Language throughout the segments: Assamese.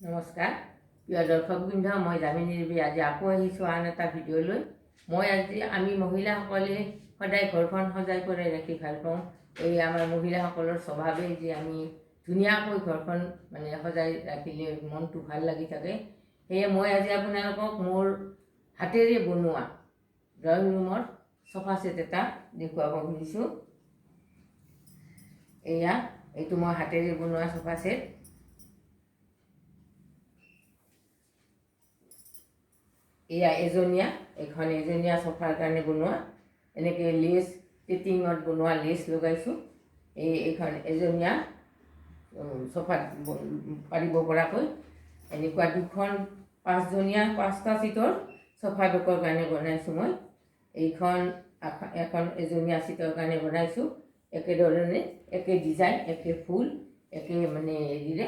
নমস্কাৰ প্ৰিয় দৰ্শকবৃন্দ, মই যামিনী দেৱী আজি আকৌ আহিছোঁ আন এটা ভিডিঅ' লৈ। আমি মহিলাসকলে সদায় ঘৰখন সজাই পৰাই ৰাখি ভাল পাওঁ। এই আমাৰ মহিলাসকলৰ স্বভাৱেই যে আমি ধুনীয়াকৈ ঘৰখন সজাই ৰাখিলে মনটো ভাল লাগি থাকে। সেয়ে মই আজি আপোনালোকক মোৰ হাতেৰে বনোৱা ড্ৰয়িং ৰুমৰ চফা ছেট এটা দেখুৱাব খুজিছোঁ। এইটো মই হাতেৰে বনোৱা চফা ছেট। এইখন এজনীয়া চফাৰ কাৰণে বনোৱা। এনেকৈ লেচ পেটিঙত বনোৱা লেচ লগাইছোঁ। এইখন এজনীয়া চফাত পাৰিব পৰাকৈ এনেকুৱা দুখন পাঁচটা ছিটৰ চফা বেকৰ কাৰণে বনাইছোঁ মই। এখন এজনীয়া ছিটৰ কাৰণে বনাইছোঁ। একেধৰণে একে ডিজাইন, একে ফুল, একে হেৰিৰে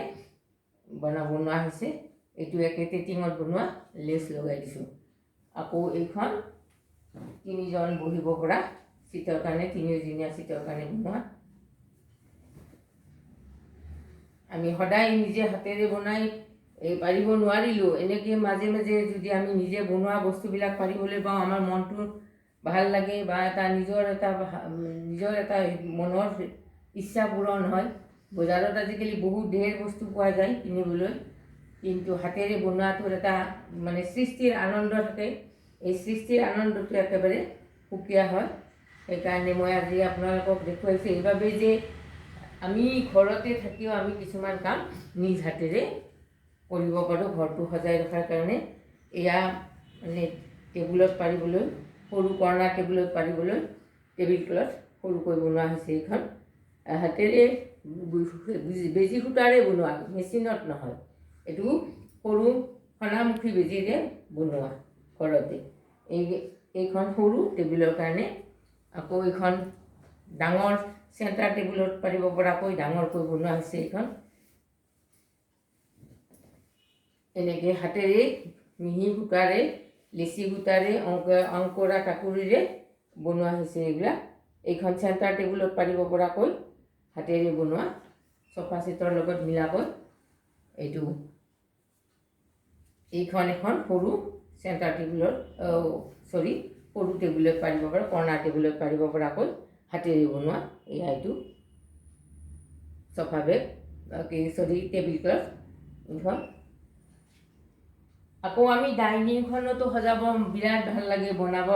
বনোৱা হৈছে। এইটো একে পেটিঙত বনোৱা লেচ লগাই দিছোঁ। আকৌ এইখন তিনিজন বহিব পৰা ছিটৰ কাৰণে, তিনিজনীয়া ছিটৰ কাৰণে বনোৱা। আমি সদায় নিজে হাতেৰে বনাই পাৰিব নোৱাৰিলোঁ, এনেকৈ মাজে মাজে যদি আমি নিজে বনোৱা বস্তুবিলাক পাৰিবলৈ পাওঁ আমাৰ মনটো ভাল লাগে বা নিজৰ এটা মনৰ ইচ্ছা পূৰণ হয়। বজাৰত আজিকালি বহুত ঢেৰ বস্তু পোৱা যায় কিনিবলৈ, কিন্তু হাতেৰে বনোৱাটোৰ এটা সৃষ্টিৰ আনন্দ থাকে। এই সৃষ্টিৰ আনন্দটো একেবাৰে সুকীয়া হয়। সেইকাৰণে মই আজি আপোনালোকক দেখুৱাইছোঁ এইবাবেই যে আমি ঘৰতে থাকিও আমি কিছুমান কাম নিজ হাতেৰে কৰিব পাৰোঁ ঘৰটো সজাই ৰখাৰ কাৰণে। টেবুলত পাৰিবলৈ, সৰু কৰ্ণাৰ টেবুলত পাৰিবলৈ টেবিল ক্লথ সৰুকৈ বনোৱা হৈছে। এইখন হাতেৰে বেজী সূতাৰে বনোৱা, মেচিনত নহয়। এইটো সৰু সোণামুখী বেজীৰে বনোৱা ঘৰতে। এইখন সৰু টেবুলৰ কাৰণে। আকৌ এইখন ডাঙৰ চেণ্টাৰ টেবুলত পাৰিব পৰাকৈ ডাঙৰকৈ বনোৱা হৈছে। এইখন এনেকৈ হাতেৰে মিহি সূতাৰে, লেচি সূতাৰে, অংকৰা কাকুৰিৰে বনোৱা হৈছে এইবিলাক। এইখন চেণ্টাৰ টেবুলত পাৰিব পৰাকৈ হাতেৰে বনোৱা চফা ছেটৰ লগত মিলাকৈ। এইখন এখন সৰু চেণ্টাৰ টেবুলত সৰু টেবুলত পাৰিব পৰা, কৰ্ণাৰ টেবুলত পাৰিব পৰাকৈ হাতেৰে বনোৱা। এইটো চফা বেগ টেবিল ক্লথ। এইখন আকৌ আমি ডাইনিংখনতো সজাব বিৰাট ভাল লাগে, বনাব